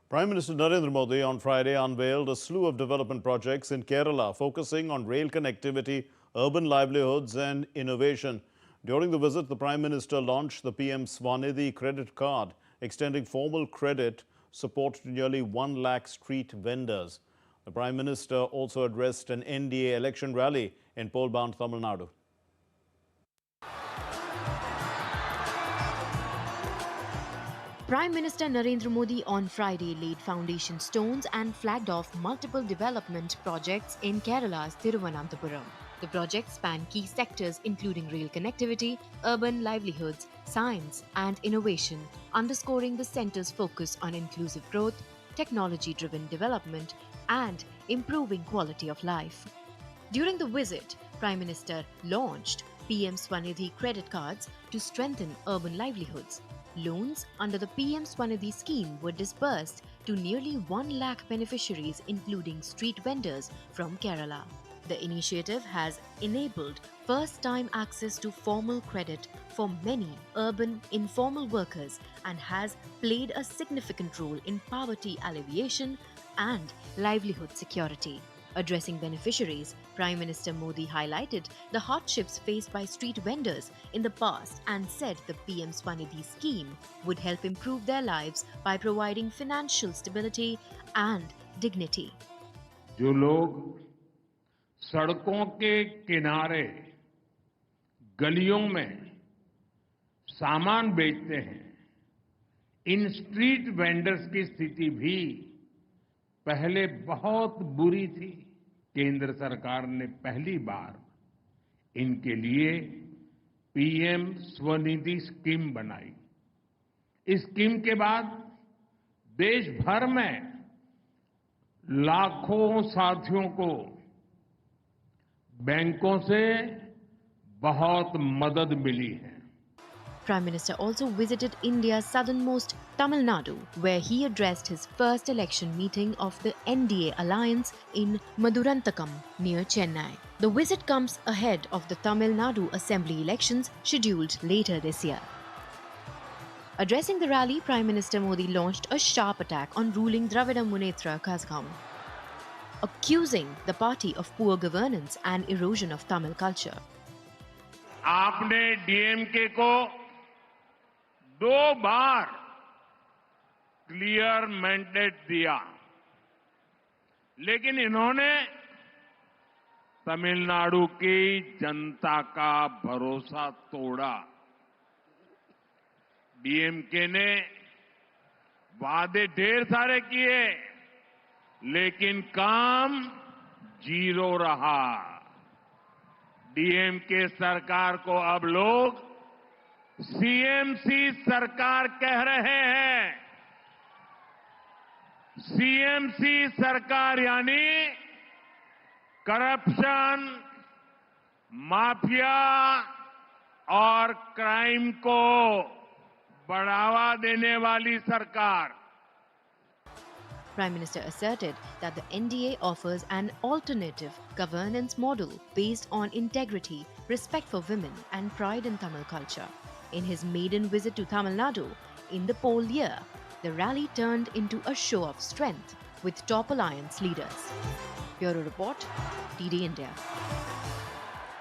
Prime Minister Narendra Modi on Friday unveiled a slew of development projects in Kerala focusing on rail connectivity, urban livelihoods and innovation. During the visit, the Prime Minister launched the PM Swanidhi credit card, extending formal credit support to nearly 1 lakh street vendors. The Prime Minister also addressed an NDA election rally in Polbound, Tamil Nadu. Prime Minister Narendra Modi on Friday laid foundation stones and flagged off multiple development projects in Kerala's Thiruvananthapuram. The projects span key sectors including rail connectivity, urban livelihoods, science and innovation, underscoring the centre's focus on inclusive growth, technology-driven development and improving quality of life. During the visit, Prime Minister launched PM Swanidhi credit cards to strengthen urban livelihoods. Loans under the PM Swanidhi scheme were disbursed to nearly 1 lakh beneficiaries including street vendors from Kerala. The initiative has enabled first-time access to formal credit for many urban informal workers and has played a significant role in poverty alleviation and livelihood security. Addressing beneficiaries, Prime Minister Modi highlighted the hardships faced by street vendors in the past and said the PM Swanidhi scheme would help improve their lives by providing financial stability and dignity. जो लोग सड़कों के किनारे गलियों में सामान बेचते हैं, इन स्ट्रीट वेंडर्स की स्थिति भी पहले बहुत बुरी थी। केंद्र सरकार ने पहली बार इनके लिए पीएम स्वनिधि स्कीम बनाई। इस स्कीम के बाद देश भर में लाखों साथियों को बैंकों से बहुत मदद मिली है। Prime Minister also visited India's southernmost Tamil Nadu, where he addressed his first election meeting of the NDA alliance in Maduranthakam near Chennai. The visit comes ahead of the Tamil Nadu Assembly elections scheduled later this year. Addressing the rally, Prime Minister Modi launched a sharp attack on ruling Dravida Munnetra Kazhagam, accusing the party of poor governance and erosion of Tamil culture. आपने DMK को 2 बार clear mandate दिया, लेकिन इन्होंने तमिलनाडु की जनता का भरोसा तोड़ा। DMK ने वादे ढेर सारे किए, लेकिन काम 0 रहा। डीएमके सरकार को अब लोग सीएमसी सरकार कह रहे हैं। सीएमसी सरकार यानी करप्शन, माफिया और क्राइम को बढ़ावा देने वाली सरकार। Prime Minister asserted that the NDA offers an alternative governance model based on integrity, respect for women and pride in Tamil culture. In his maiden visit to Tamil Nadu in the poll year, the rally turned into a show of strength with top alliance leaders. Bureau Report, DD India.